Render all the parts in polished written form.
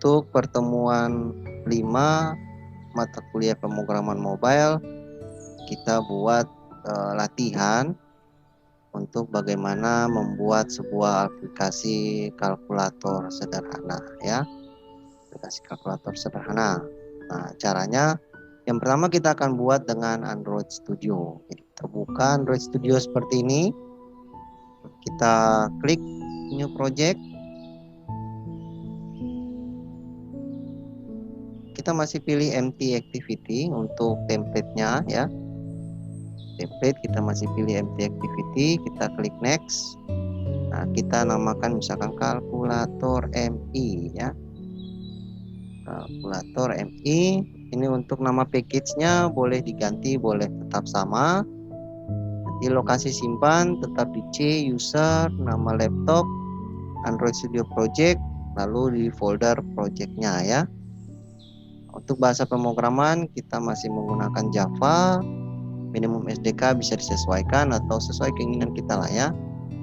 Untuk pertemuan 5 mata kuliah pemrograman mobile, kita buat latihan untuk bagaimana membuat sebuah aplikasi kalkulator sederhana ya. Aplikasi kalkulator sederhana. Nah, caranya yang pertama kita akan buat dengan Android Studio. Jadi kita buka Android Studio seperti ini. Kita klik new project. Kita masih pilih empty activity untuk template-nya ya. Template kita masih pilih empty activity, kita klik next. Nah, kita namakan misalkan kalkulator MI ya. Kalkulator MI. Ini untuk nama package-nya boleh diganti, boleh tetap sama. Nanti lokasi simpan tetap di C user, nama laptop, Android Studio Project, lalu di folder project-nya ya. Untuk bahasa pemrograman kita masih menggunakan Java. Minimum SDK bisa disesuaikan atau sesuai keinginan kita lah ya.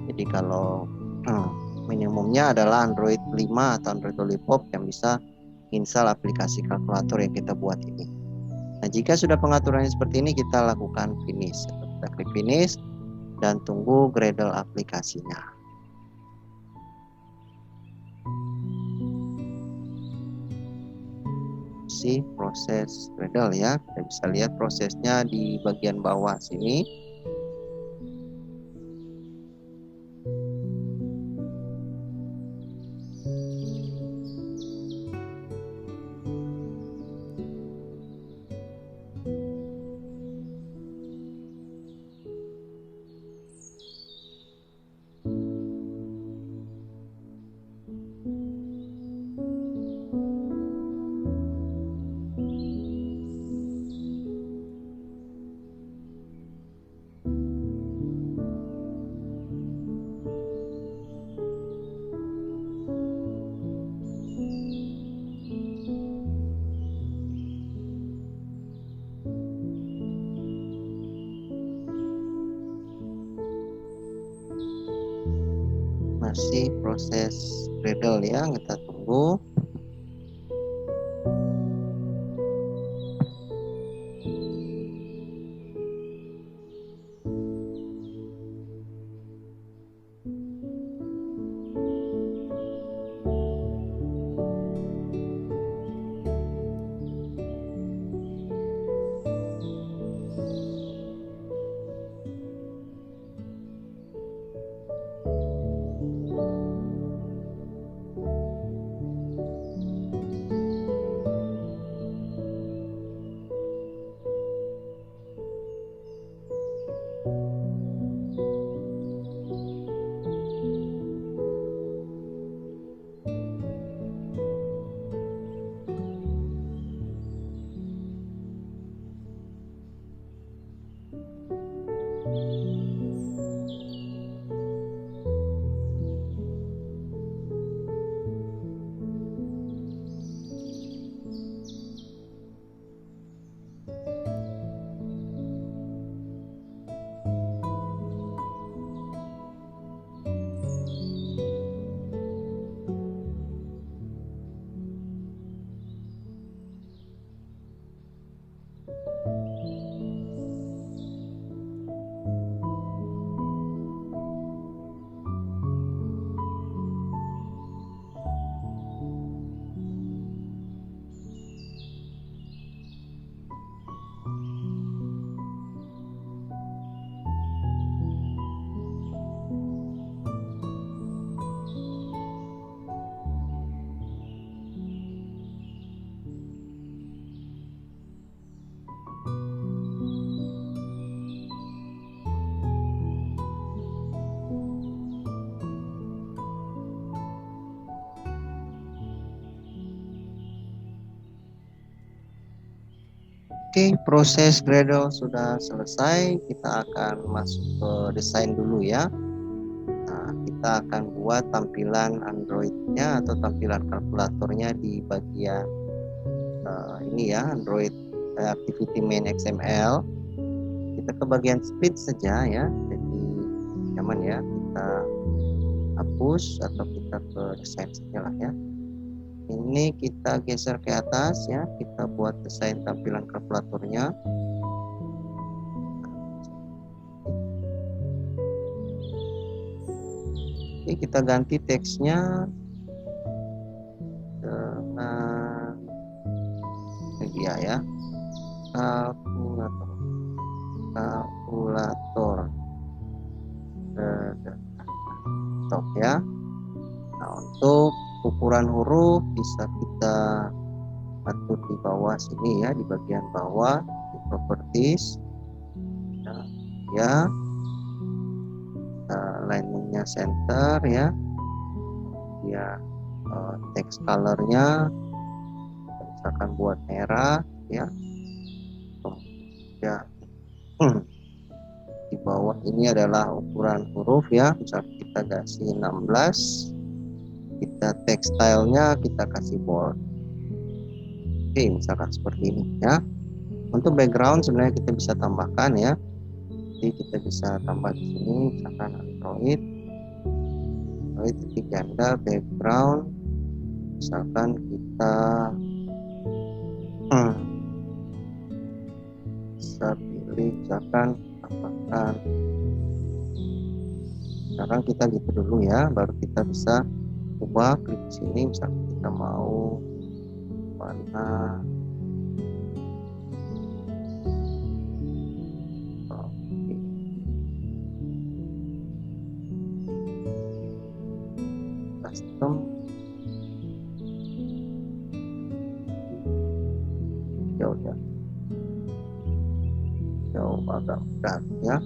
Jadi kalau minimumnya adalah Android 5 atau Android Lollipop yang bisa install aplikasi kalkulator yang kita buat ini. Nah, jika sudah pengaturannya seperti ini, kita lakukan finish. Kita klik finish dan tunggu Gradle aplikasinya. Proses Gradle ya, kita bisa lihat prosesnya di bagian bawah sini. Masih proses Gradle ya, kita tunggu. Oke, proses Gradle sudah selesai. Kita akan masuk ke desain dulu ya. Nah, kita akan buat tampilan Android-nya atau tampilan kalkulatornya di bagian ini ya, Android Activity Main XML. Kita ke bagian split saja ya. Jadi nyaman ya, kita hapus atau kita ke desain saja lah ya. Ini kita geser ke atas ya, kita buat desain tampilan kalkulatornya. Oke, kita ganti teksnya dengan media ya, kalkulator, stop ya. Nah, untuk ukuran huruf bisa kita atur di bawah sini ya, di bagian bawah di properties. Nah, ya, alignmentnya center ya, ya, text colornya misalkan buat merah ya, ya. Di bawah ini adalah ukuran huruf ya, misalkan kita kasih 16, kita text stylenya kita kasih bold. Oke, misalkan seperti ini ya. Untuk background sebenarnya kita bisa tambahkan ya, jadi kita bisa tambah di sini misalkan Android titik ganda background, misalkan kita bisa pilih misalkan tambahkan, sekarang kita gitu dulu ya, baru kita bisa ubah, klik sini misalkan kita mau warna custom jauh ya, jauh agak berat ya.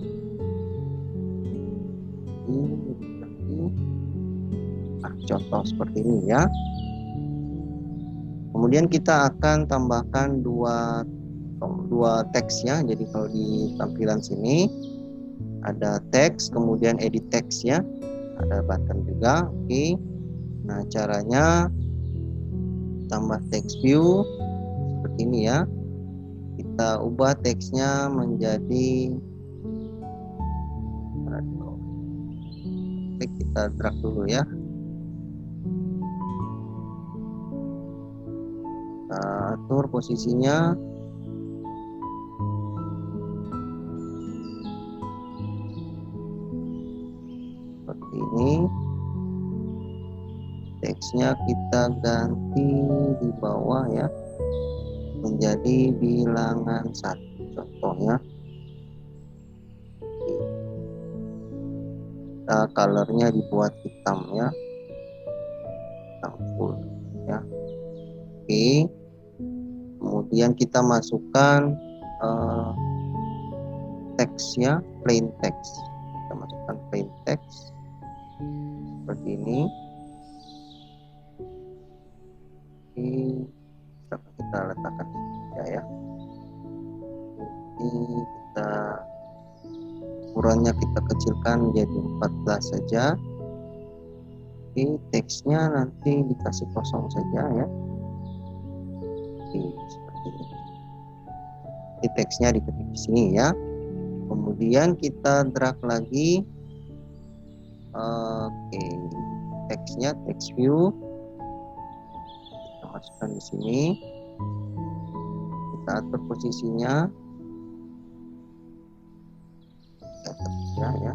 Nah, contoh seperti ini ya. Kemudian kita akan tambahkan dua teks ya. Jadi kalau di tampilan sini ada teks, kemudian edit teks ya, ada button juga. Oke. Nah, caranya tambah text view seperti ini ya. Kita ubah teksnya menjadi, kita drag dulu ya. Kita atur posisinya seperti ini. Teksnya kita ganti di bawah ya, menjadi bilangan 1 contohnya. Kita colornya dibuat hitam ya, hitam full ya. Oke, kemudian kita masukkan teksnya, plain text. Kita masukkan plain text seperti ini. Oke, kita letakkan ya. Ini kita ukurannya kita kecilkan menjadi 14 saja. Oke, teksnya nanti dikasih kosong saja ya. Oke, seperti ini. Di teksnya diketik di sini ya. Kemudian kita drag lagi. Oke, teksnya, text view kita masukkan di sini. Kita atur posisinya ya.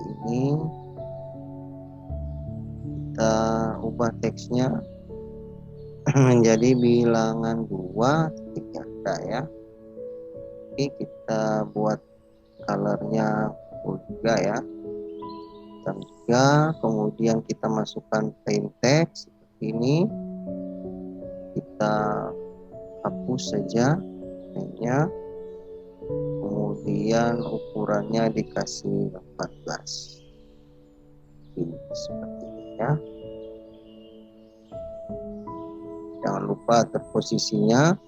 Ini kita ubah teksnya menjadi bilangan 2 titik ganda ya. Oke, kita buat colornya full juga ya, hitam juga. Kemudian kita masukkan plain text seperti ini, kita hapus saja mainnya, kemudian ukurannya dikasih 14 seperti ini ya. Jangan lupa atur posisinya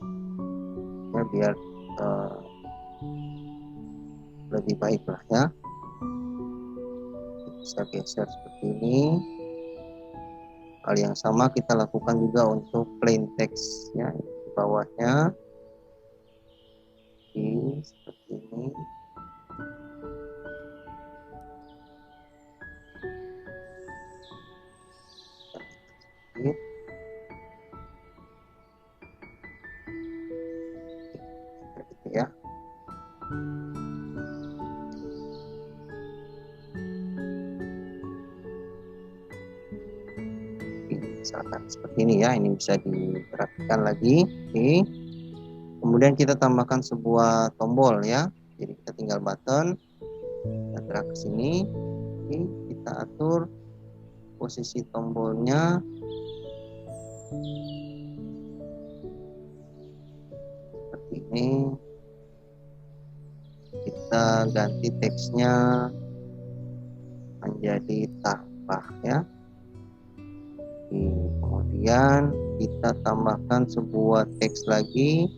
ya, biar lebih baik lah ya. Bisa geser seperti ini. Hal yang sama kita lakukan juga untuk plain text ya, di bawahnya. Oke, seperti ini. misalkan seperti ini ya, ini bisa diperhatikan lagi. Oke. Kemudian kita tambahkan sebuah tombol ya, jadi kita tinggal button, kita gerak ke sini. Oke, kita atur posisi tombolnya seperti ini. Kita ganti teksnya menjadi tambah ya. Kemudian kita tambahkan sebuah teks lagi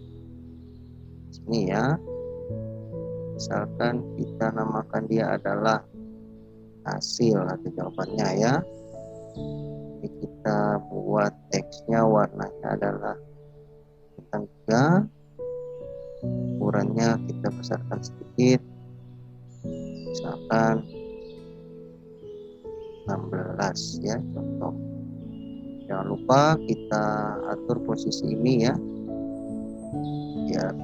sini ya. Misalkan kita namakan dia adalah hasil atau jawabannya ya. Jadi kita buat teksnya warnanya adalah hitam juga. Ukurannya kita besarkan sedikit. Misalkan 16 ya contoh. Jangan lupa kita atur posisi ini ya, biar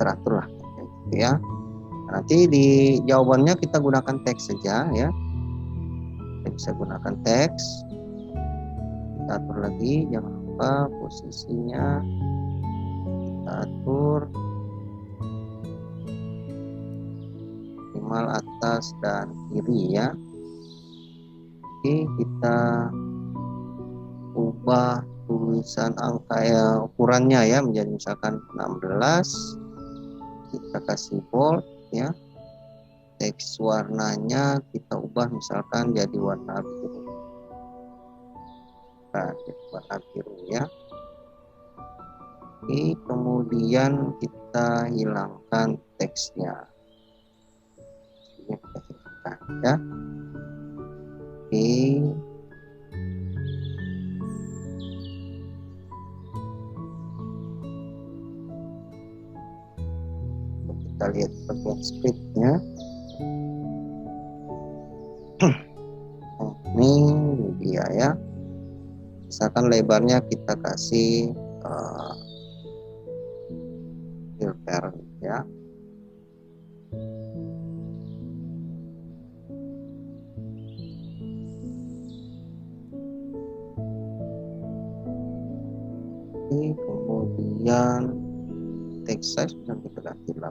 teratur lah gitu ya. Nanti di jawabannya kita gunakan teks saja ya. Kita bisa gunakan teks. Kita atur lagi, jangan lupa posisinya kita atur minimal atas dan kiri ya. Oke, kita ubah tulisan angka ya, ukurannya ya menjadi misalkan 16. Kita kasih bold ya. Teks warnanya kita ubah misalkan jadi warna biru. Nah, jadi warna biru ya. Oke, kemudian kita hilangkan teksnya. Ini kita hilangkan ya. Oke. Kita lihat bagian scriptnya. Ini dia ya. Misalkan lebarnya kita kasih filter ya. Oke, kemudian text size bisa kita ganti 18.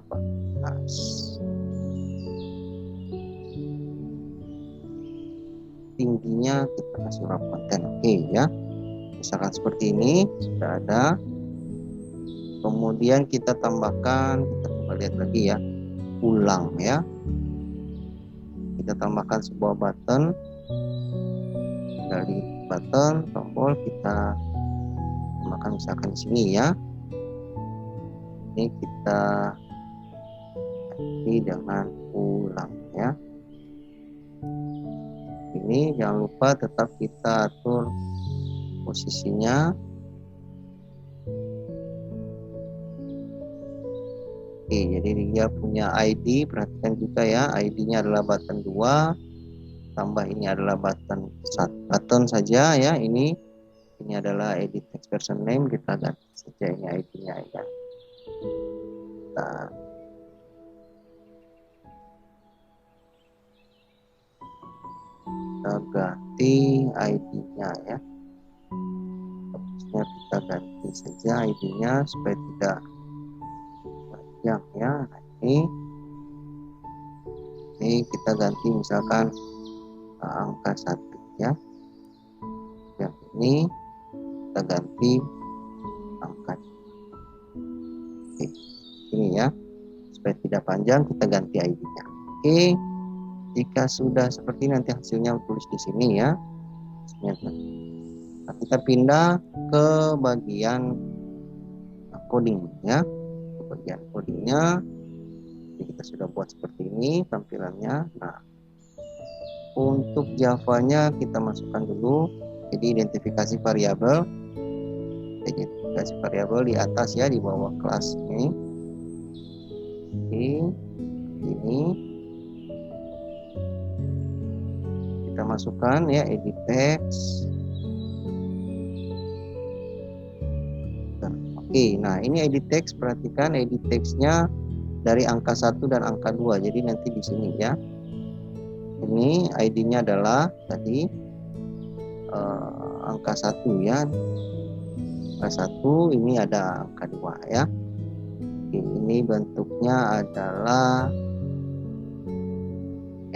Tingginya kita kasih berapa 10. Oke ya. Misalkan seperti ini sudah ada. Kemudian kita tambahkan, kita coba lihat lagi ya, ulang ya. Kita tambahkan sebuah button. Dari button tombol kita tambahkan misalkan di sini ya. Ini kita ganti dengan ulang ya. Ini jangan lupa tetap kita atur posisinya. Oke, jadi dia punya ID, perhatikan juga ya, ID-nya adalah button 2, tambah ini adalah button saja ya. Ini adalah edit text person name, kita ganti saja ini ID-nya ya. Nah, kita ganti ID-nya ya. Harusnya kita ganti saja ID-nya supaya tidak panjang ya. Nah, ini kita ganti misalkan angka 1 ya. Yang ini kita ganti angka. Oke, ini ya. Supaya tidak panjang kita ganti ID-nya. Oke. Jika sudah seperti nanti hasilnya tulis di sini ya. Nah, kita pindah ke bagian coding ya. Ke bagian codingnya. Jadi kita sudah buat seperti ini tampilannya. Nah, untuk Java-nya kita masukkan dulu. Jadi identifikasi variabel. Identifikasi variabel di atas ya, di bawah kelas ini. Oke, ini kita masukkan ya, edit text. Oke, nah ini edit text, perhatikan edit textnya dari angka 1 dan angka 2. Jadi nanti di sini ya. ini ID-nya adalah tadi angka 1 ya. Angka 1, ini ada angka 2 ya. Oke, ini bentuknya adalah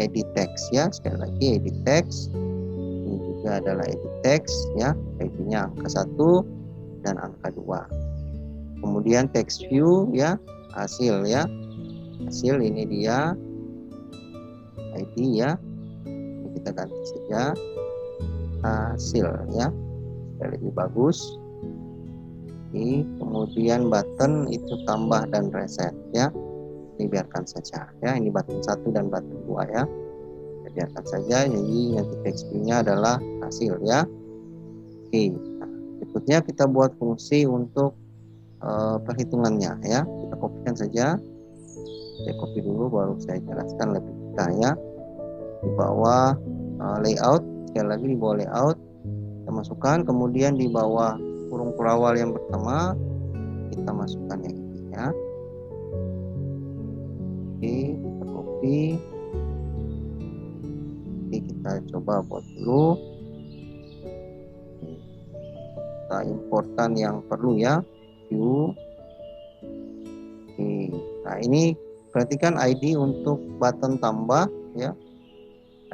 edit text ya. Sekali lagi edit text. Ini juga adalah edit text ya. ID-nya angka 1 dan angka 2. Kemudian text view ya, hasil ya. Hasil ini dia ID ya. Ini kita ganti saja hasil ya. Sekali lagi bagus. Oke, kemudian button itu tambah dan reset ya. Ini biarkan saja ya. Ini button 1 dan button 2 ya. Kita biarkan saja. Jadi nanti text view-nya adalah hasil ya. Oke. Nah, berikutnya kita buat fungsi untuk perhitungannya ya. Kita kopikan saja. Saya copy dulu baru saya jelaskan lebih detail ya. Di bawah layout, sekali lagi di bawah layout kita masukkan, kemudian di bawah kurung kurawal yang pertama kita masukkan yang ini ya. Oke, kita copy. Oke, kita coba buat dulu. Kita importan yang perlu ya. View. Oke, nah ini perhatikan ID untuk button tambah ya.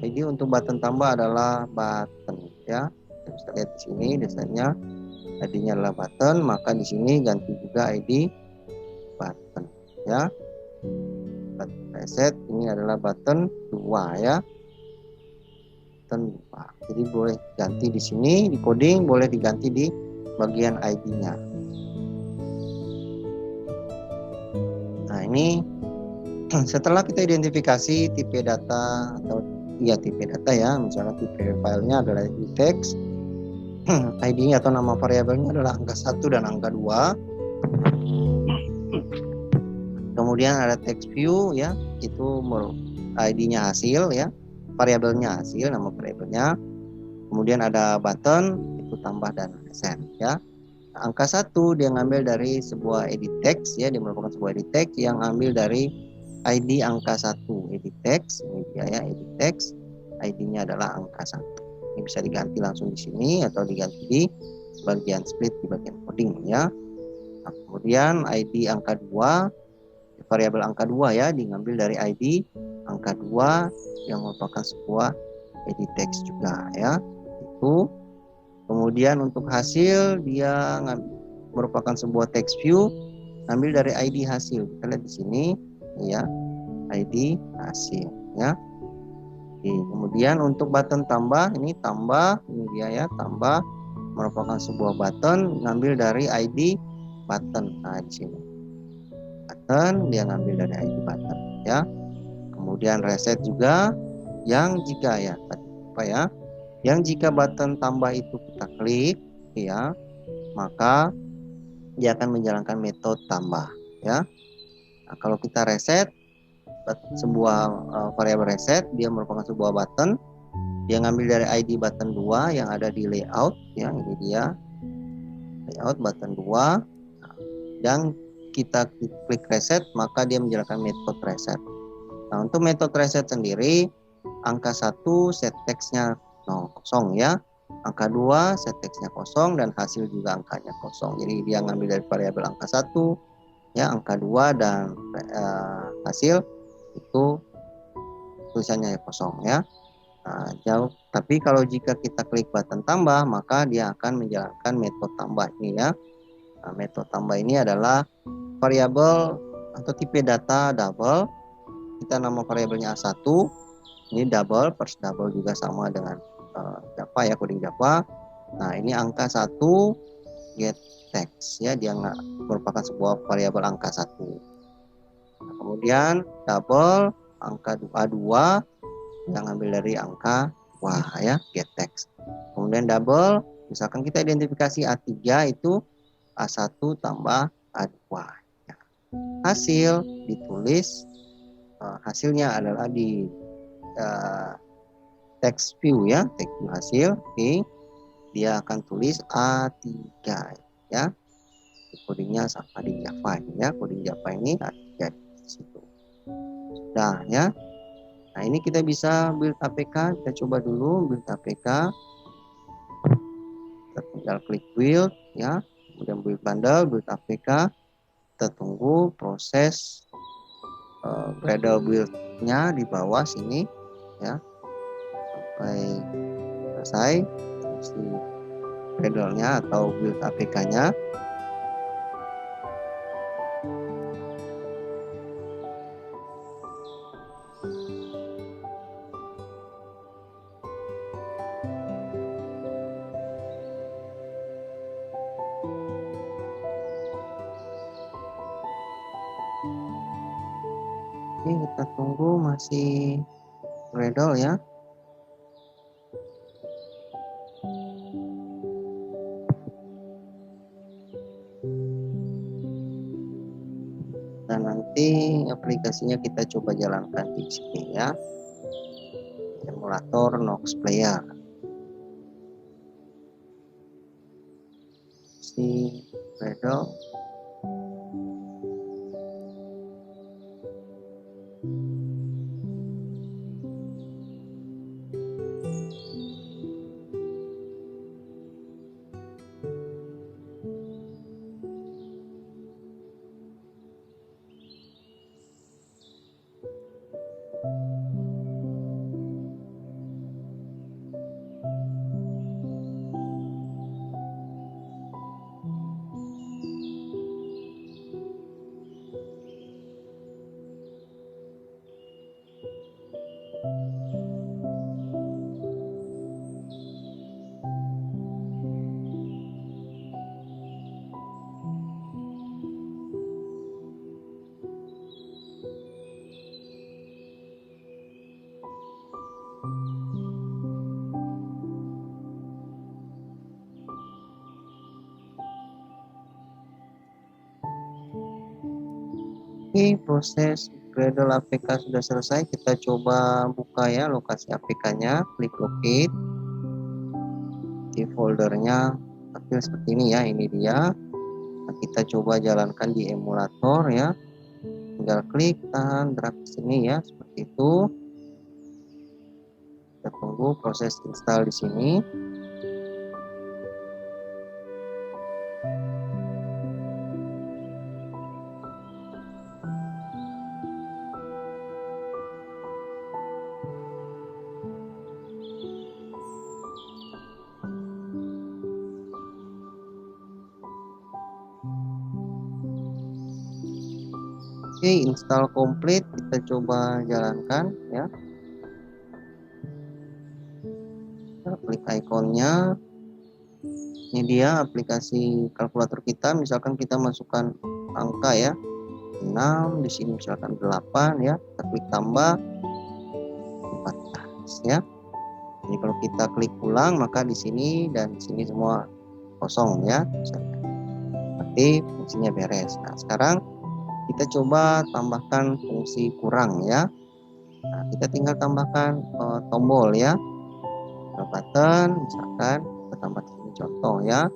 ID untuk button tambah adalah button ya. Kita bisa lihat di sini desainnya. ID-nya adalah button, maka di sini ganti juga ID button ya. Button reset ini adalah button 2 ya. Button 2. Jadi boleh ganti di sini di coding, boleh diganti di bagian ID-nya. Nah, ini setelah kita identifikasi tipe data atau tipe data ya, misalnya tipe filenya adalah text, ID-nya atau nama variabelnya adalah angka 1 dan angka 2. Kemudian ada text view ya, itu ID-nya hasil ya, variabelnya hasil, nama variabelnya. Kemudian ada button, itu tambah dan reset ya. Angka 1 dia ngambil dari sebuah edit text ya, dia merupakan sebuah edit text yang ambil dari ID angka 1 edit text. Ini dia ya, edit text. ID-nya adalah angka 1. Ini bisa diganti langsung di sini atau diganti di bagian split di bagian coding ya. Nah, kemudian ID angka 2, variabel angka 2 ya, diambil dari ID angka 2 yang merupakan sebuah edit text juga ya. Itu. Kemudian untuk hasil dia merupakan sebuah text view, ambil dari ID hasil. Kita lihat di sini ya, ID hasil ya. Oke, kemudian untuk button tambah, ini tambah, ini dia ya, tambah merupakan sebuah button, ngambil dari ID button. Nah, di sini button dia ngambil dari ID button ya. Kemudian reset juga yang jika ya apa ya, yang jika button tambah itu kita klik ya, maka dia akan menjalankan metode tambah ya. Nah, kalau kita reset sebuah variabel reset, dia merupakan sebuah button, dia ngambil dari ID button 2 yang ada di layout ya, ini dia layout button 2. Nah, dan kita klik reset, maka dia menjalankan metode reset. Nah, untuk metode reset sendiri, angka 1 set text-nya kosong ya. Angka 2 set text-nya kosong dan hasil juga angkanya kosong. Jadi dia ngambil dari variabel angka 1 ya, angka 2 dan hasil itu tulisannya kosong ya. Nah, tapi kalau jika kita klik button tambah, maka dia akan menjalankan metode tambah ini ya. Nah, metode tambah ini adalah variabel atau tipe data double. Kita nama variabelnya A1, ini double, first double juga sama dengan Java ya, coding Java. Nah, ini angka 1 get text ya, dia merupakan sebuah variabel angka 1. Nah, kemudian double angka A2 yang ambil dari angka ya, get text. Kemudian double, misalkan kita identifikasi A3 itu A1 tambah A2 ya. Hasil ditulis, hasilnya adalah di text view ya, text view hasil. Oke, dia akan tulis A3 ya. Codingnya sama di Java ya, coding Java ini A3 di situ. Sudah ya. Nah, ini kita bisa build APK. Kita coba dulu build APK. Kita tinggal klik build ya, kemudian build bundle, build APK. Kita tunggu proses Gradle build-nya di bawah sini ya sampai selesai fungsi Gradle-nya atau build APK-nya. Oke, kita tunggu masih Gradle ya. Dan nanti aplikasinya kita coba jalankan di sini ya, emulator Nox Player. Si Gradle. Oke, proses Gradle APK sudah selesai. Kita coba buka ya lokasi APK-nya, klik locate di foldernya. Tapi seperti ini ya, ini dia. Nah, kita coba jalankan di emulator ya. Tinggal klik, tahan, drag ke sini ya, seperti itu. Kita tunggu proses install di sini. Oke, install komplit. Kita coba jalankan ya. Kita klik ikonnya. Ini dia aplikasi kalkulator kita. Misalkan kita masukkan angka ya, 6, di sini misalkan 8 ya. Kita klik tambah 14 ya. Jadi kalau kita klik ulang maka di sini dan di sini semua kosong ya. Berarti fungsinya beres. Nah, sekarang kita coba tambahkan fungsi kurang ya. Nah, kita tinggal tambahkan tombol ya, button misalkan kita tambah sini contoh ya.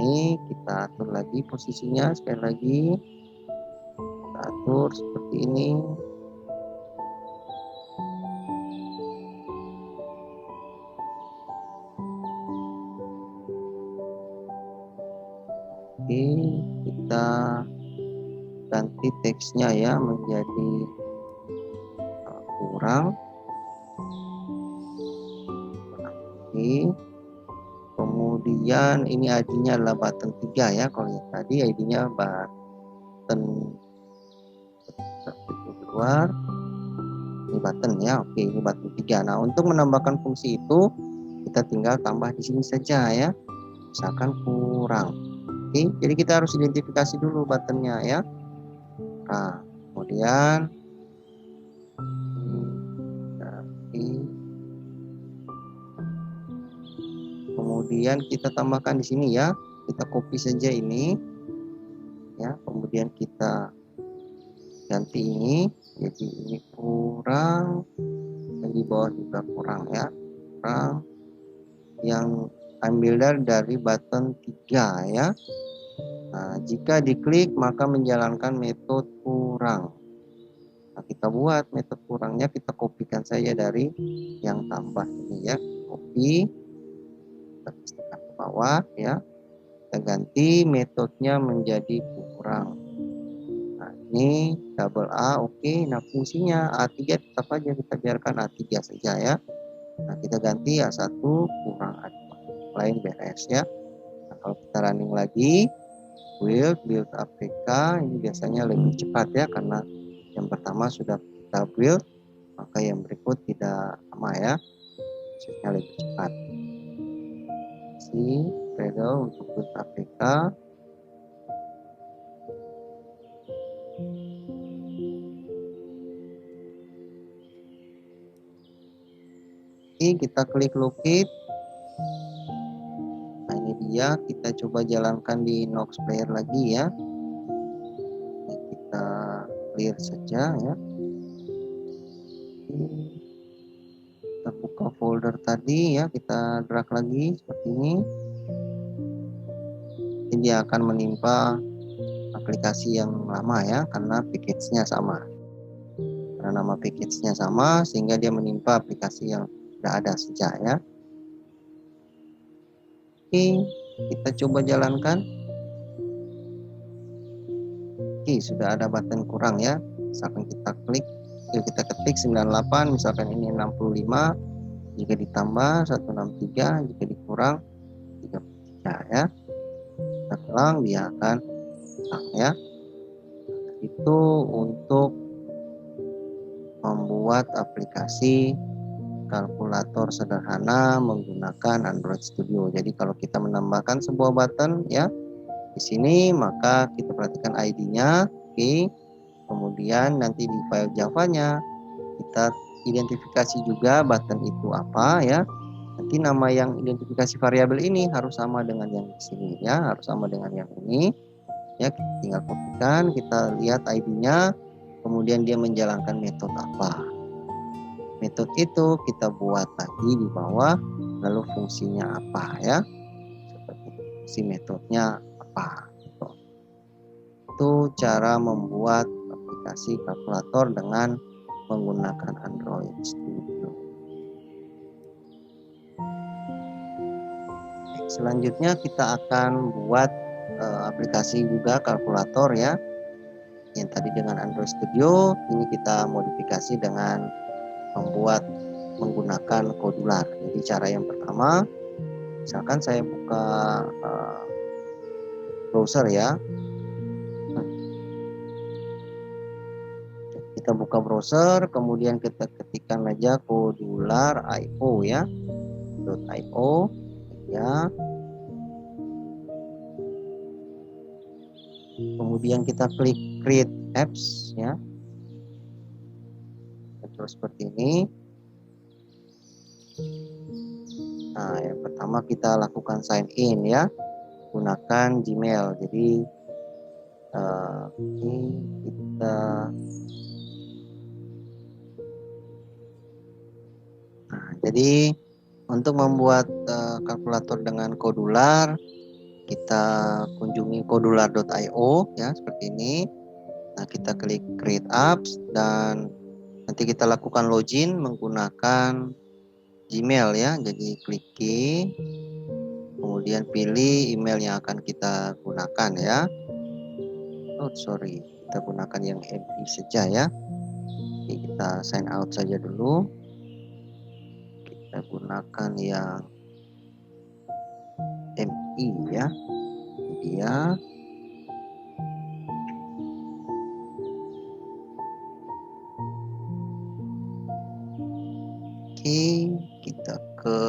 Ini kita atur lagi posisinya, sekali lagi kita atur seperti ini. Oke, kita ganti teksnya ya menjadi kurang. Oke. Kemudian ini ID-nya adalah button 3 ya. Kalau yang tadi ID-nya button keluar. Ini button ya. Oke, ini button 3. Nah, untuk menambahkan fungsi itu kita tinggal tambah di sini saja ya. Misalkan kurang. Oke, jadi kita harus identifikasi dulu buttonnya ya. Nah, kemudian kita tambahkan di sini ya. Kita copy saja ini ya. Kemudian kita ganti ini, jadi ini kurang, dan di bawah juga kurang ya. Kurang yang ambil dari button 3 ya. Nah, jika diklik maka menjalankan metode kurang. Nah, kita buat metode kurangnya, kita kopikan saja dari yang tambah ini ya, copy, kita pastikan ke bawah ya, kita ganti metodenya menjadi kurang. Nah ini double A, oke. Nah fungsinya A3 tetap aja kita biarkan A3 saja ya. Nah kita ganti A1 kurang A2, lain beres ya. Nah kalau kita running lagi, build APK ini biasanya lebih cepat ya, karena yang pertama sudah kita build, maka yang berikut tidak lama ya, maksudnya lebih cepat. Si Gradle untuk build APK. Oke, kita klik locate. Nah ini dia, kita coba jalankan di Nox Player lagi ya. Ini kita clear saja ya. Kita buka folder tadi ya, kita drag lagi seperti ini. Ini dia akan menimpa aplikasi yang lama ya, karena package-nya sama. Karena nama package-nya sama, sehingga dia menimpa aplikasi yang sudah ada sejak ya. Oke, kita coba jalankan. Oke, sudah ada button kurang ya. Misalkan kita klik, kita ketik 98, misalkan ini 65, jika ditambah 163, jika dikurang 33 ya. Kita ulang, dia akan hilang ya. Itu untuk membuat aplikasi kalkulator sederhana menggunakan Android Studio. Jadi kalau kita menambahkan sebuah button ya di sini, maka kita perhatikan ID-nya, oke. Kemudian nanti di file Java-nya kita identifikasi juga button itu apa ya. Nanti nama yang identifikasi variabel ini harus sama dengan yang di sini ya, harus sama dengan yang ini. Ya, kita tinggal kopikan, kita lihat ID-nya, kemudian dia menjalankan metode apa. Metode itu kita buat lagi di bawah, lalu fungsinya apa ya, seperti fungsi metodenya apa gitu. Itu cara membuat aplikasi kalkulator dengan menggunakan Android Studio. Selanjutnya kita akan buat aplikasi juga kalkulator ya, yang tadi dengan Android Studio, ini kita modifikasi dengan membuat menggunakan Kodular. Jadi cara yang pertama, misalkan saya buka browser ya, kita buka browser, kemudian kita ketikkan aja Kodular.io ya, .io ya. Kemudian kita klik create apps ya, terus seperti ini. Nah yang pertama kita lakukan sign in ya, gunakan Gmail. Jadi ini kita jadi untuk membuat kalkulator dengan Kodular, kita kunjungi kodular.io ya, seperti ini. Nah kita klik create apps dan nanti kita lakukan login menggunakan Gmail ya. Jadi klik key, kemudian pilih email yang akan kita gunakan ya. Oh sorry, kita gunakan yang MI saja ya. Jadi kita sign out saja dulu. Kita gunakan yang MI ya. Dia oke, kita ke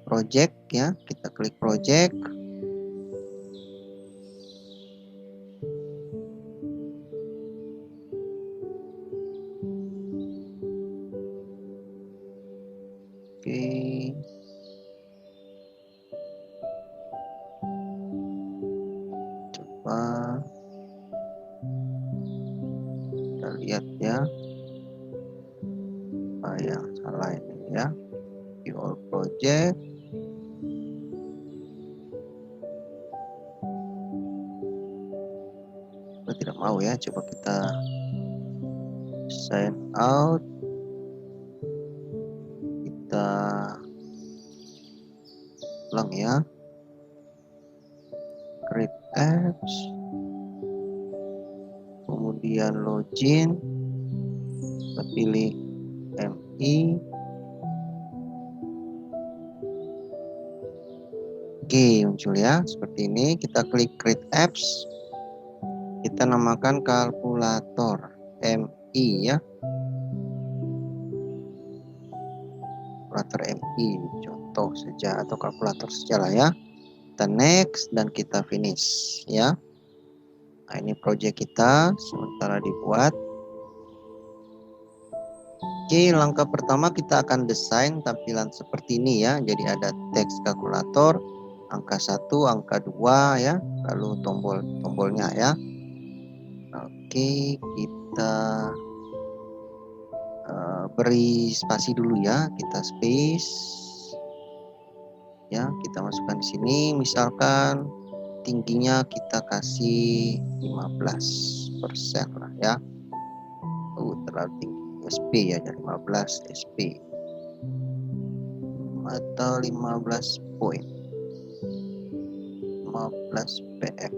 project ya, kita klik project. Oke, coba kita lihat ya, apa yang salah ini ya. Di all project, kita tidak mau ya, coba kita sign out, kita ulang ya, create apps, kemudian login, kita pilih MI. Oke, muncul ya seperti ini. Kita klik create apps, kita namakan kalkulator MI ya, kalkulator MI contoh saja atau kalkulator saja lah ya. Kita next dan kita finish ya. Nah, ini project kita sementara dibuat. Oke, langkah pertama kita akan desain tampilan seperti ini ya. Jadi ada teks kalkulator, angka 1, angka 2 ya, lalu tombolnya ya. Oke, kita beri spasi dulu ya, kita space ya, kita masukkan di sini. Misalkan tingginya kita kasih 15% lah ya. Terlalu tinggi, SP ya, 15 SP atau 15 poin, 15 px.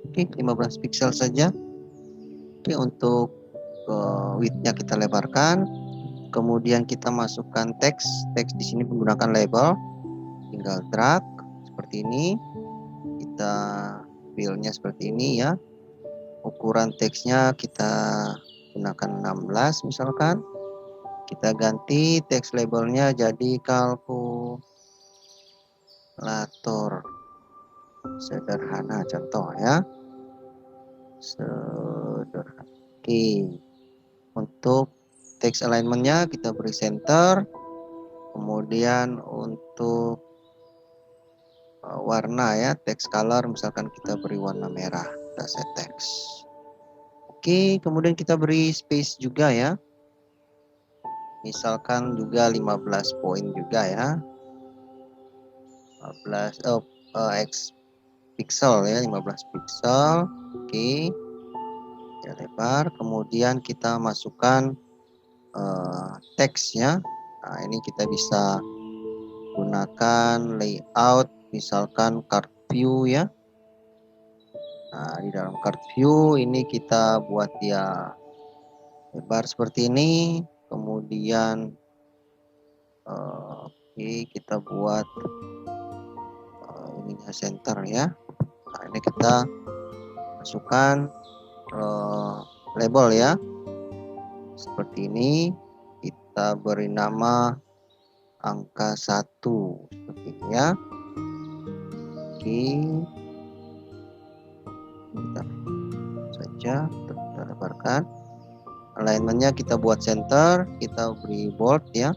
Oke, 15 pixel saja. Oke, untuk width-nya kita lebarkan. Kemudian kita masukkan teks di sini menggunakan label, tinggal drag seperti ini, kita fill-nya seperti ini ya. Ukuran teksnya kita gunakan 16 misalkan. Kita ganti teks labelnya jadi kalkulator sederhana contoh ya, sederhana. Oke, untuk teks alignmentnya kita beri center. Kemudian untuk warna ya, text color misalkan kita beri warna merah, kita set text. Oke, kemudian kita beri space juga ya, misalkan juga 15 poin juga ya, 15 x pixel ya, 15 pixel. Oke, ya lebar. Kemudian kita masukkan teksnya. Nah, ini kita bisa gunakan layout misalkan card view ya. Nah, di dalam card view ini kita buat dia lebar seperti ini. Kemudian oke, kita buat ininya center ya. Nah, ini kita masukkan label ya, seperti ini. Kita beri nama angka 1 seperti ini ya. Oke, kita saja kita lebarkan. Alignmentnya kita buat center, kita beri bold ya.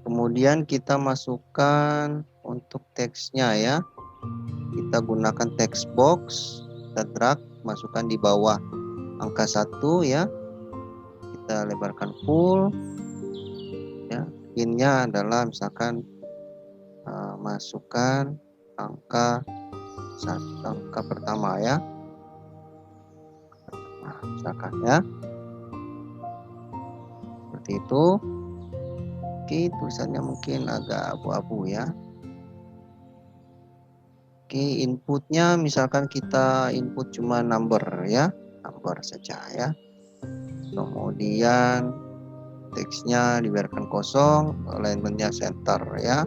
Kemudian kita masukkan untuk teksnya ya, kita gunakan text box, kita drag masukkan di bawah angka 1 ya, kita lebarkan full ya. Pinnya adalah misalkan masukkan angka 1, angka pertama ya, nah, misalkan ya seperti itu. Oke, tulisannya mungkin agak abu-abu ya. Oke, inputnya misalkan kita input cuma number ya, number saja ya. Kemudian teksnya dibiarkan kosong, alignmentnya center ya.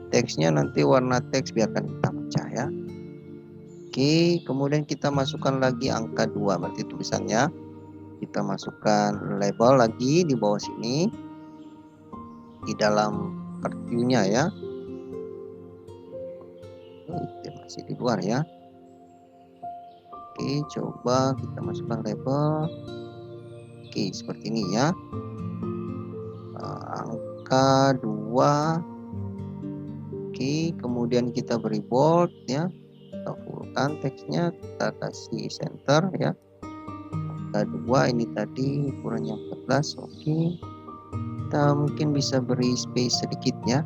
Teksnya nanti warna teks biarkan hitam saja ya. Oke, kemudian kita masukkan lagi angka 2, berarti tulisannya. Kita masukkan label lagi di bawah sini, di dalam card view-nya ya. Masih di luar ya. Oke, coba kita masukkan label. Oke, seperti ini ya. Angka 2. Oke, kemudian kita beri bold ya. Kita fullkan teksnya, kita kasih center ya. Angka 2 ini tadi ukurannya 14. Oke. Kita mungkin bisa beri space sedikit ya.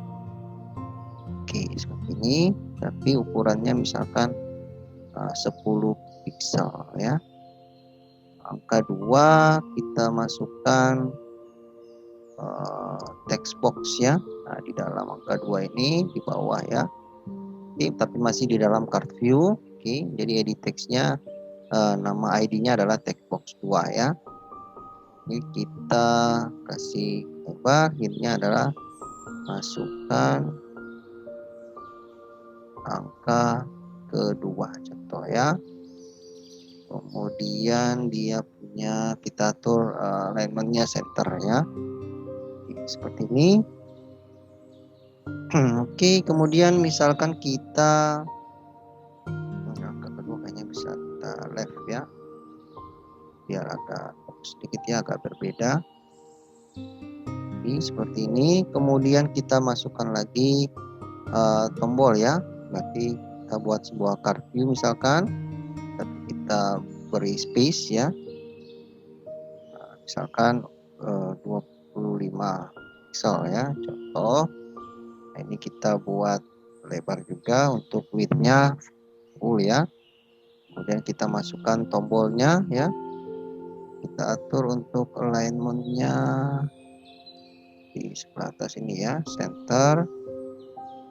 Oke, seperti ini. Tapi ukurannya misalkan 10 pixel ya. angka 2 kita masukkan text box ya. Nah, di dalam angka 2 ini di bawah ya. Oke, tapi masih di dalam card view. Oke, jadi edit text-nya nama ID-nya adalah text box 2 ya. Ini kita kasih lebar, hintnya adalah masukkan angka kedua contoh ya. Kemudian dia punya kita atur alignment-nya center ya. Seperti ini. Oke, kemudian misalkan kita angka kedua kayaknya bisa kita left ya, biar agak sedikit ya, agak berbeda. Jadi seperti ini. Kemudian kita masukkan lagi tombol ya. Berarti kita buat sebuah card view misalkan, tapi kita beri space ya. Misalkan 25 pixel ya, contoh. Nah, ini kita buat lebar juga untuk width-nya full ya. Kemudian kita masukkan tombolnya ya. Kita atur untuk alignment-nya di sebelah atas ini ya, center,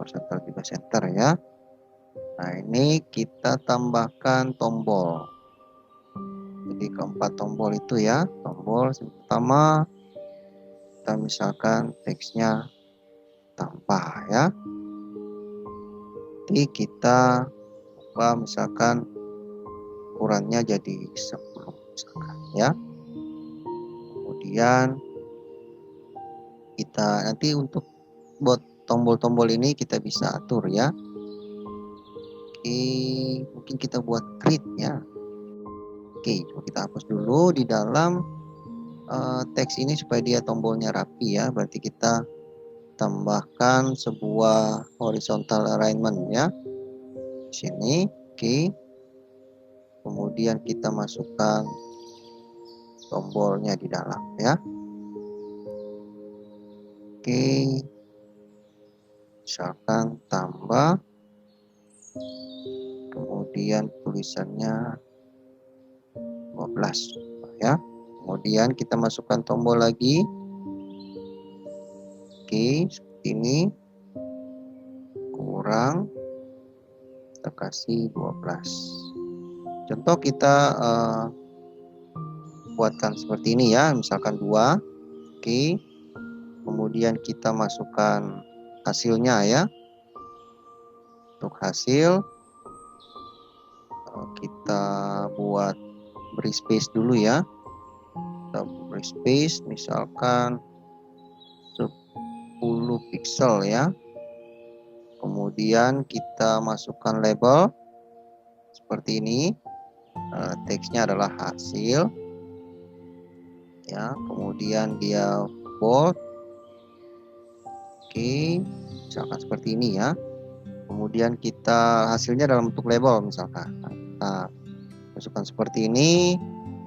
center juga center ya. Nah, ini kita tambahkan tombol. Jadi keempat tombol itu ya, tombol pertama kita misalkan teksnya tambah ya. Jadi kita ubah misalkan ukurannya jadi 10 misalkan ya. Kemudian kita nanti untuk buat tombol-tombol ini kita bisa atur ya. Oke, mungkin kita buat grid ya. Oke, coba kita hapus dulu di dalam teks ini supaya dia tombolnya rapi ya. Berarti kita tambahkan sebuah horizontal alignment ya. Di sini, oke. Kemudian kita masukkan tombolnya di dalam ya. Oke. Misalkan tambah. Kemudian tulisannya 12 ya. Kemudian kita masukkan tombol lagi. Oke, seperti ini. Kurang. Kita kasih 12. Contoh kita buatkan seperti ini ya, misalkan 2. Oke. Kemudian kita masukkan hasilnya ya. Untuk hasil kita buat beri space dulu ya. Kita beri space misalkan 10 pixel ya. Kemudian kita masukkan label seperti ini. Teksnya adalah hasil ya. Kemudian dia bold. Oke, misalkan seperti ini ya. Kemudian kita hasilnya dalam bentuk label misalkan. Kita masukkan seperti ini.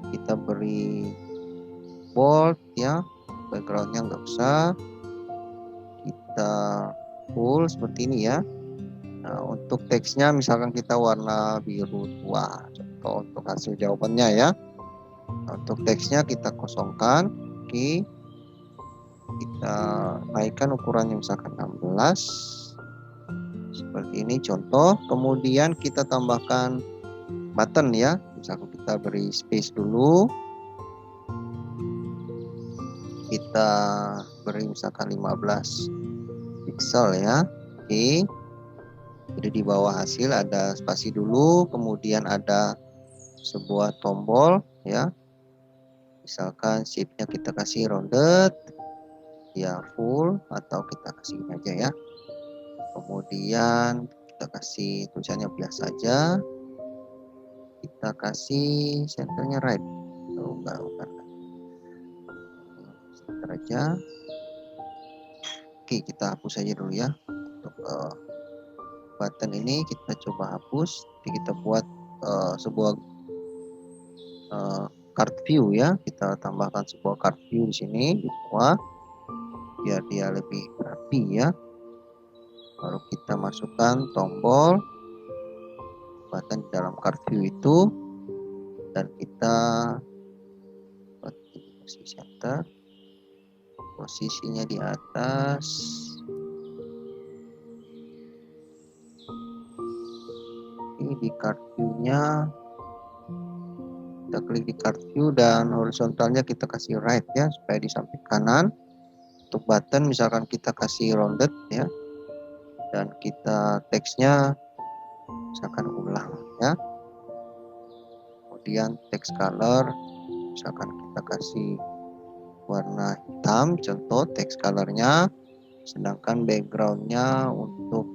Kita beri bold ya. Backgroundnya nggak usah. Kita full seperti ini ya. Nah, untuk teksnya misalkan kita warna biru tua. Contoh untuk hasil jawabannya ya. Nah, untuk teksnya kita kosongkan. Oke. Kita naikkan ukurannya misalkan 16. Seperti ini contoh. Kemudian kita tambahkan button ya. Misalkan kita beri space dulu. Kita beri misalkan 15 pixel ya. Oke. Jadi di bawah hasil ada spasi dulu, kemudian ada sebuah tombol ya. Misalkan shape-nya kita kasih rounded, ya full atau kita kasih ini aja ya. Kemudian kita kasih tulisannya biasa aja. Kita kasih centernya right. Oh, enggak. Center aja. Oke, kita hapus aja dulu ya. Untuk button ini kita coba hapus. Jadi kita buat sebuah card view ya. Kita tambahkan sebuah card view di sini di bawah biar dia lebih rapi ya. Baru kita masukkan tombol button di dalam card view itu dan kita kasih center, posisinya di atas. Ini di card view-nya kita klik di card view dan horizontalnya kita kasih right ya, supaya di samping kanan. Untuk button misalkan kita kasih rounded ya, dan kita teksnya misalkan ulang ya. Kemudian text color misalkan kita kasih warna hitam, contoh text colornya, sedangkan backgroundnya untuk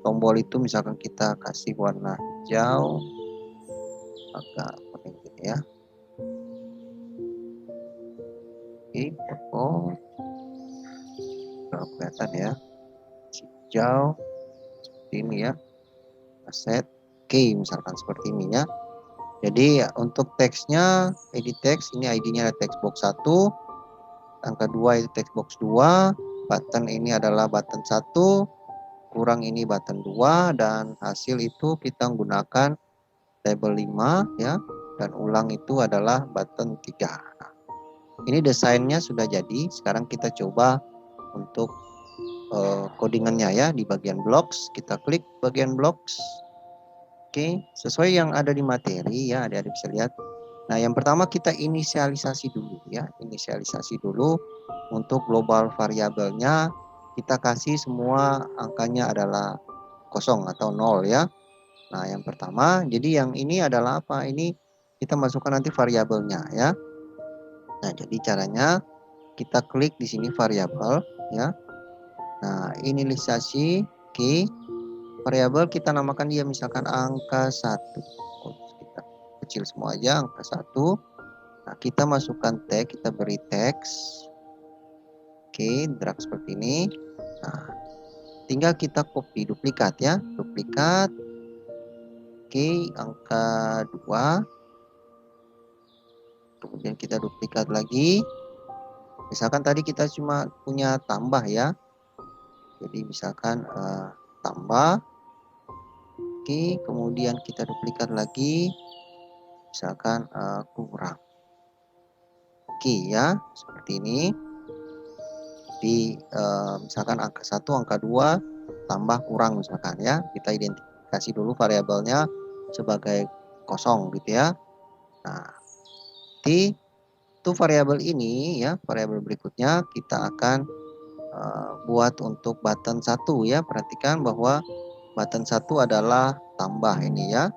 tombol itu misalkan kita kasih warna hijau agak kuning gitu ya. Oke, foto kalau kelihatan ya, hijau seperti ini ya, aset oke misalkan seperti ini ya. Jadi untuk teksnya edit text, ini ID-nya ada text box 1, angka 2 itu text box 2, button ini adalah button 1, kurang ini button 2, dan hasil itu kita menggunakan label 5 ya, dan ulang itu adalah button 3. Nah, ini desainnya sudah jadi. Sekarang kita coba untuk codingannya ya. Di bagian blocks kita klik bagian blocks. Oke, sesuai yang ada di materi ya, adik-adik bisa lihat. Nah, yang pertama kita inisialisasi dulu ya, inisialisasi dulu. Untuk global variabelnya kita kasih semua angkanya adalah kosong atau 0 ya. Nah, yang pertama, jadi yang ini adalah apa? Ini kita masukkan nanti variabelnya ya. Nah, jadi caranya kita klik di sini variabel ya. Nah, inisialisasi oke. Variabel kita namakan dia misalkan angka 1. Oh, kita kecil semua aja angka 1. Nah, kita masukkan tag, kita beri teks. Oke, drag seperti ini. Nah, tinggal kita copy duplikat ya, duplikat. Oke, angka 2. Kemudian kita duplikat lagi. Misalkan tadi kita cuma punya tambah ya. Jadi misalkan tambah. Oke, kemudian kita duplikat lagi. Misalkan kurang. Oke ya, seperti ini. Di misalkan angka 1, angka 2 tambah kurang misalkan ya. Kita identifikasi dulu variabelnya sebagai kosong gitu ya. Nah, nanti itu variabel ini ya, variabel berikutnya kita akan buat untuk button 1 ya. Perhatikan bahwa button 1 adalah tambah ini ya.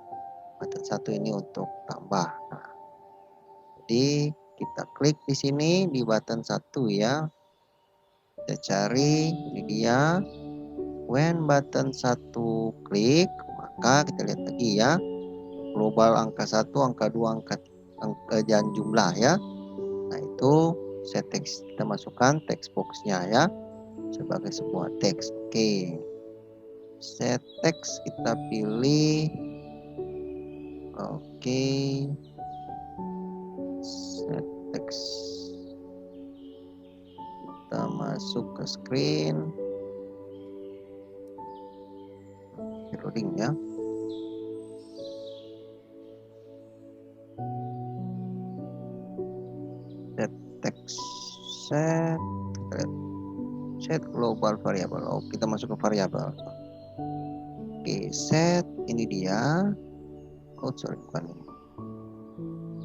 Button 1 ini untuk tambah. Nah, jadi kita klik di sini di button 1 ya. Kita cari, ini dia. When button 1 klik, maka kita lihat lagi ya. Global angka 1, angka 2, angka dan jumlah ya. Nah, itu set teks kita masukkan text boxnya ya sebagai sebuah teks. Oke. Set teks kita pilih. Oke. Set teks. Kita masuk ke screen. Loading ya. Set teks set global variable. Oh, kita masuk ke variabel. Oke, set ini dia. Oh, sorry, bukan ini.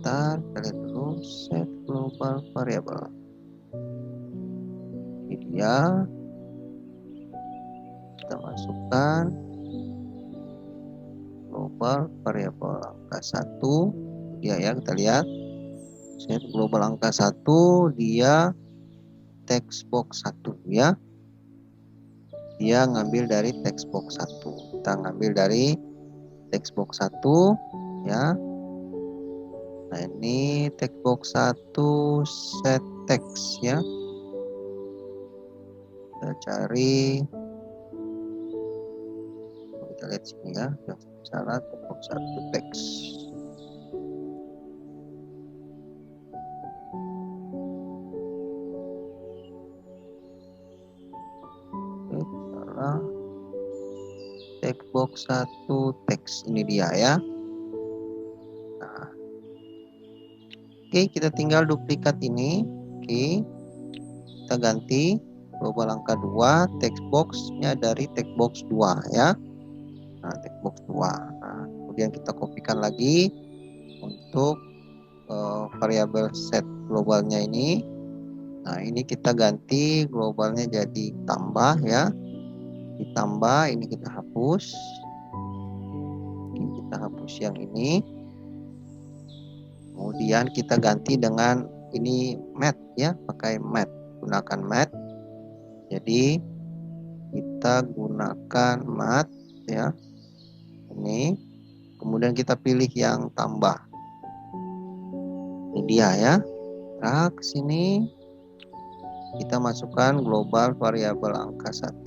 Ntar kita lihat dulu set global variable. Ini dia. Kita masukkan global variable angka 1. Dia ya, kita lihat. Set global angka 1, dia text box 1 ya. Dia ngambil dari text box 1. Kita ngambil dari text box 1 ya. Nah, ini text box 1 set text ya. Kita cari, kita lihat sini ya, yang salah text box 1 text. Salah text box 1 teks, ini dia ya. Nah, oke, Oke, kita tinggal duplikat ini. Oke, kita ganti global angka 2, text box-nya dari text box 2 ya. Nah, text box 2. Nah, kemudian kita kopikan lagi untuk variabel set globalnya ini. Nah, ini kita ganti globalnya jadi tambah ya. Ditambah, ini kita hapus. Oke, kita hapus yang ini. Kemudian kita ganti dengan ini mat ya, pakai mat. Gunakan mat. Jadi kita gunakan mat ya. Ini. Kemudian kita pilih yang tambah. Ini dia ya. Nah, ke sini kita masukkan global variabel angka 1.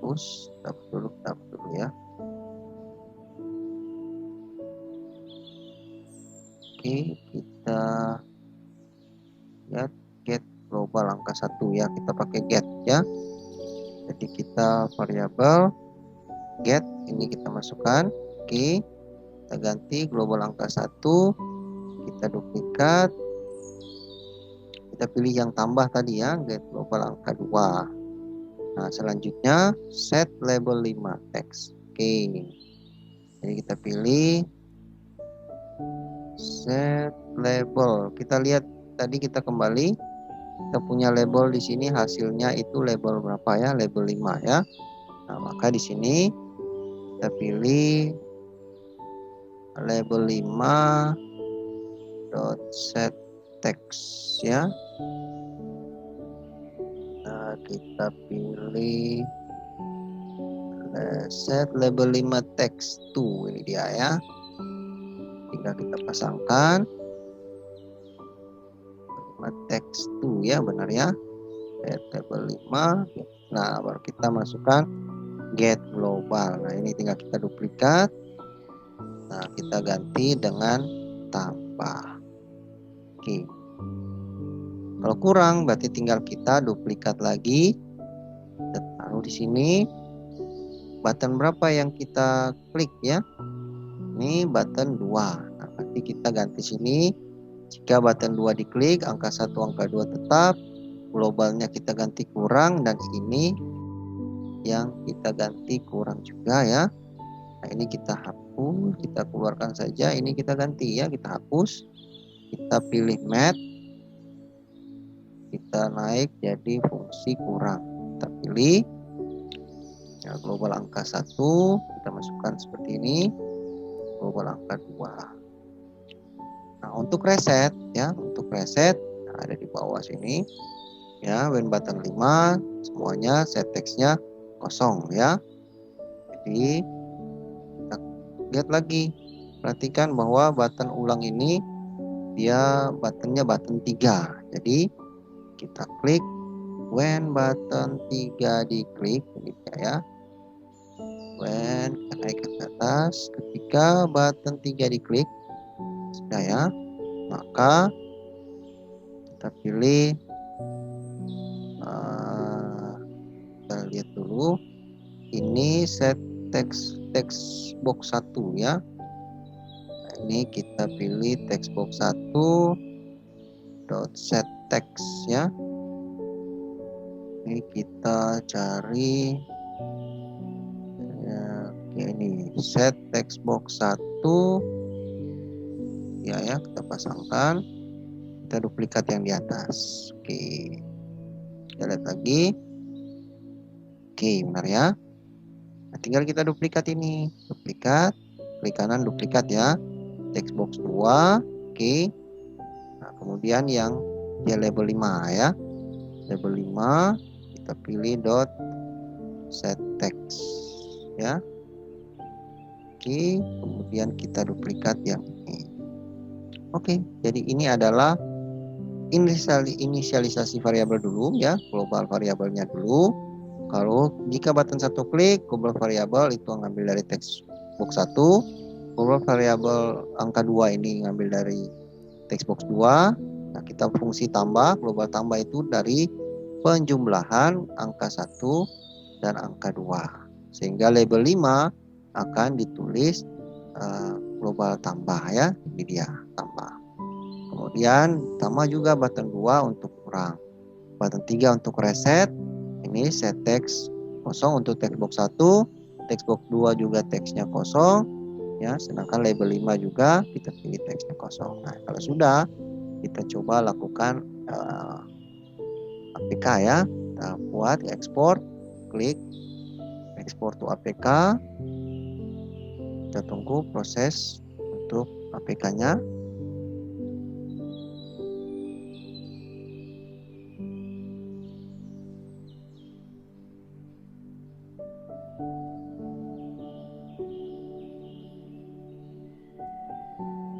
Push, tab dulu ya. Oke, kita lihat get global angka 1 ya, kita pakai get ya. Jadi kita variabel get ini kita masukkan. Oke, kita ganti global angka 1, kita duplikat, kita pilih yang tambah tadi ya, get global angka 2. Nah, selanjutnya set label 5 text. Oke, jadi kita pilih set label. Kita lihat tadi, kita kembali, kita punya label di sini, hasilnya itu label berapa ya? Label 5 ya. Nah, maka di sini kita pilih label 5 dot set text ya. Nah, kita pilih set label 5 text 2, ini dia ya. Tinggal kita pasangkan 5 text 2 ya, benar ya. Set label 5. Nah, baru kita masukkan get global. Nah, ini tinggal kita duplikat. Nah, kita ganti dengan tambah. Oke. Kalau kurang berarti tinggal kita duplikat lagi. Kita taruh di sini. Button berapa yang kita klik ya? Ini button 2. Nah, nanti kita ganti sini. Jika button 2 diklik, angka 1, angka 2 tetap. Globalnya kita ganti kurang, dan ini yang kita ganti kurang juga ya. Nah, ini kita hapus, kita keluarkan saja. Ini kita ganti ya, kita hapus. Kita pilih mat. Kita naik jadi fungsi kurang. Kita pilih ya, global angka 1, kita masukkan seperti ini. Global angka 2. Nah, untuk reset ya, untuk reset ada di bawah sini ya, when button 5 semuanya set text-nya kosong ya. Jadi kita lihat lagi, perhatikan bahwa button ulang ini dia buttonnya button 3. Jadi kita klik, when button 3 diklik, ini dia ya. When kita naik ke atas, ketika button 3 diklik sudah ya, maka kita pilih kita lihat dulu, ini set text box 1 ya. Nah, ini kita pilih text box 1 dot set text ya. Ini kita cari ya, ini set text box 1 ya, kita pasangkan, kita duplikat yang di atas. Oke, kita lihat lagi. Oke, benar ya. Nah, tinggal kita duplikat ini, duplikat, klik kanan duplikat ya, text box 2. Oke. Nah, kemudian yang dia label 5 ya, label 5 kita pilih dot set text ya. Oke, kemudian kita duplikat yang ini. Oke, jadi ini adalah inisialisasi variabel dulu ya, global variabelnya dulu. Kalau jika button 1 klik, global variabel itu ngambil dari text box 1, global variabel angka 2 ini ngambil dari text box 2. Nah, kita fungsi tambah, global tambah itu dari penjumlahan angka 1 dan angka 2. Sehingga label 5 akan ditulis global tambah ya, ini dia tambah. Kemudian tambah juga button 2 untuk kurang, button 3 untuk reset. Ini set teks kosong untuk text box 1, text box 2 juga teksnya kosong ya, sedangkan label 5 juga kita pilih teksnya kosong. Nah, kalau sudah, kita coba lakukan APK ya. Kita buat ekspor, klik export to APK. Kita tunggu proses untuk APK-nya.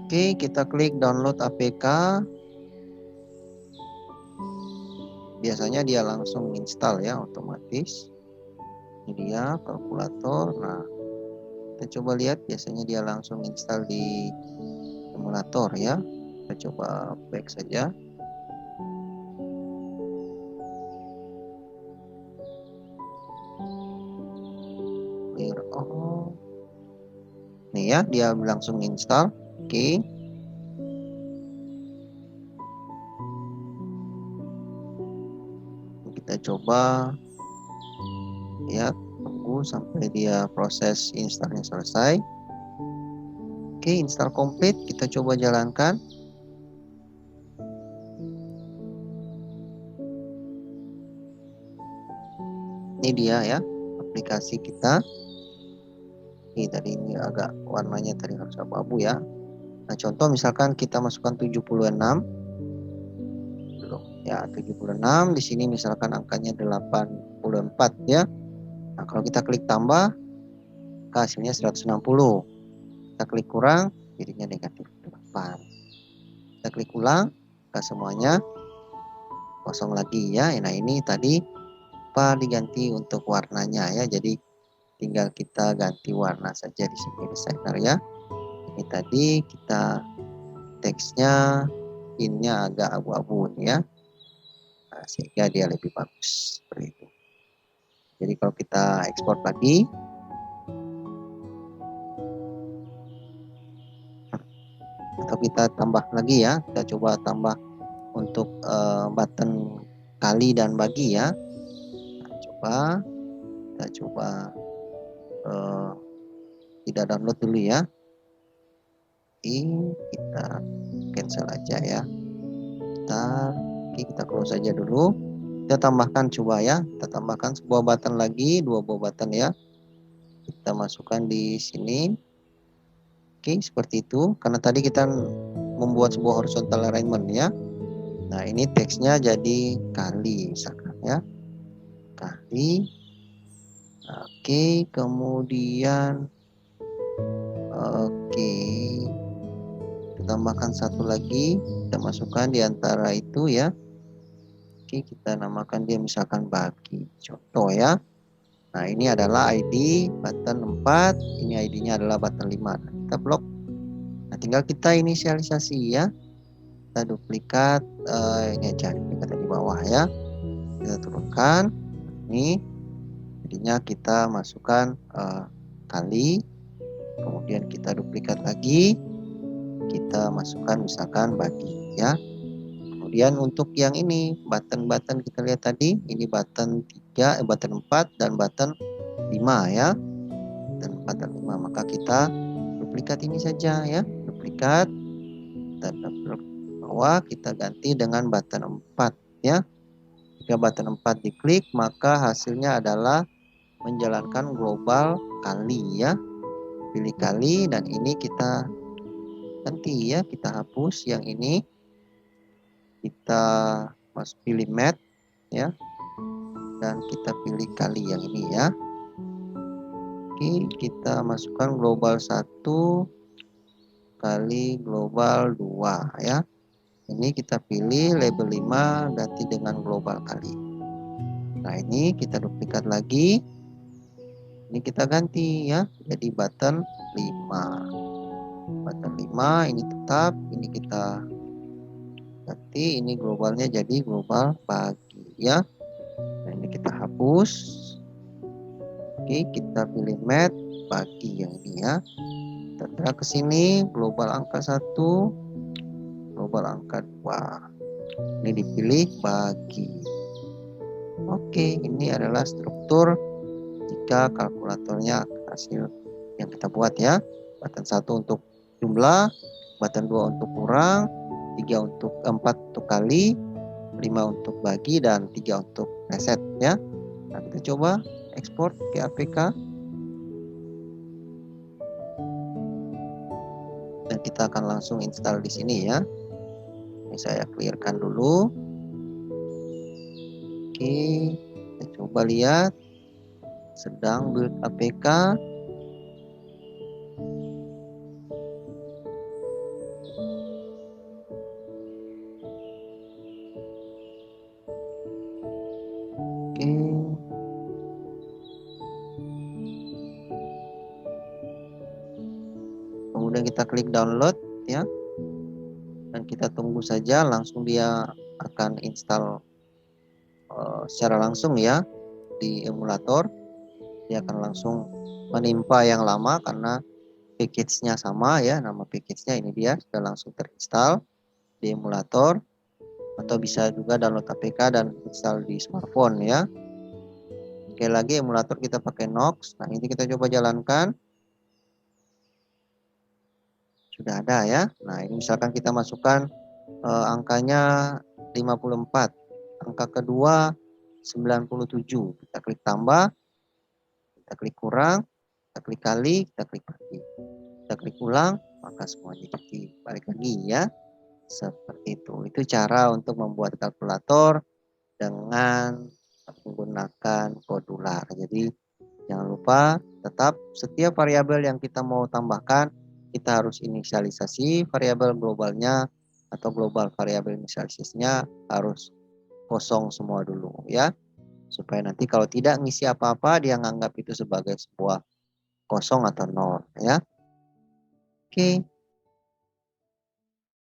Oke, kita klik download APK. Biasanya dia langsung install ya, otomatis. Ini dia kalkulator. Nah, kita coba lihat, biasanya dia langsung install di emulator ya. Kita coba back saja. Clear all. Nih ya, dia langsung install. Oke. Kita coba ya, tunggu sampai dia proses installnya selesai. Oke, install komplit. Kita coba jalankan. Ini dia ya, aplikasi kita. Ini tadi ini agak warnanya tadi harus abu-abu ya. Nah, contoh misalkan kita masukkan 76. Belum ya, 76. Di sini misalkan angkanya 84 ya. Nah, kalau kita klik tambah, hasilnya 160. Kita klik kurang, jadinya negatif 8. Kita klik ulang, ke semuanya kosong lagi ya. Nah, ini tadi apa diganti untuk warnanya ya. Jadi tinggal kita ganti warna saja di sini desainer ya. Ini tadi kita teksnya innya agak abu-abu ya. Nah, sehingga dia lebih bagus seperti itu. Jadi kalau kita ekspor lagi, atau kita tambah lagi ya, kita coba tambah untuk button kali dan bagi ya. Nah, kita coba tidak download dulu ya. Ini kita cancel aja ya. Kita close saja dulu. Kita tambahkan coba ya. Kita tambahkan sebuah button lagi, 2 buah button ya. Kita masukkan di sini. Oke, seperti itu. Karena tadi kita membuat sebuah horizontal alignment ya. Nah, ini teksnya jadi kali misalkan ya. Kali. Oke, kemudian oke. Kita tambahkan satu lagi, kita masukkan di antara itu ya. Oke, kita namakan dia misalkan bagi. Contoh ya. Nah, ini adalah ID button 4, ini ID-nya adalah button 5. Nah, kita blok. Nah, tinggal kita inisialisasi ya. Kita duplikat ini aja, duplikat di bawah ya. Kita turunkan. Ini jadinya kita masukkan kali. Kemudian kita duplikat lagi. Kita masukkan misalkan bagi ya. Kemudian untuk yang ini button-button kita lihat tadi, ini button 3, button 4 dan button 5 ya. Dan button 5, maka kita duplikat ini saja ya. Duplikat dan bawah kita ganti dengan button 4 ya. Jika button 4 diklik, maka hasilnya adalah menjalankan global kali ya. Pilih kali dan ini kita ganti ya, kita hapus yang ini. Kita pilih mat ya, dan kita pilih kali yang ini ya. Oke, kita masukkan global 1 kali global 2 ya. Ini kita pilih label 5 ganti dengan global kali. Nah, ini kita duplikat lagi. Ini kita ganti ya, jadi button 5. Button 5 ini tetap, ini kita ganti, ini globalnya jadi global bagi ya. Nah, ini kita hapus. Oke, kita pilih mat bagi yang ini ya. Kita drag ke sini, global angka 1, global angka 2. Ini dipilih bagi. Oke, ini adalah struktur jika kalkulatornya hasil yang kita buat ya. Button 1 untuk jumlah, button 2 untuk kurang, 4 untuk kali, 5 untuk bagi, dan 3 untuk reset ya. Nah, kita coba ekspor ke APK. Dan kita akan langsung install di sini ya. Ini saya clearkan dulu. Oke, kita coba lihat. Sedang build APK. Oke. Kemudian kita klik download ya. Dan kita tunggu saja, langsung dia akan install secara langsung ya di emulator. Dia akan langsung menimpa yang lama karena package-nya sama ya, nama package-nya ini dia sudah langsung terinstall di emulator, atau bisa juga download APK dan install di smartphone ya. Sekali lagi emulator kita pakai Nox. Nah, ini kita coba jalankan. Sudah ada ya. Nah, ini misalkan kita masukkan angkanya 54, angka kedua 97. Kita klik tambah, kita klik kurang, kita klik kali, kita klik bagi. Kita klik ulang, maka semuanya jadi balik lagi ya. Seperti itu. Itu cara untuk membuat kalkulator dengan menggunakan kodular. Jadi jangan lupa tetap setiap variabel yang kita mau tambahkan, kita harus inisialisasi variabel globalnya atau global variabel inisialisasinya harus kosong semua dulu ya. Supaya nanti kalau tidak ngisi apa-apa, dia nganggap itu sebagai sebuah kosong atau nol ya. Oke.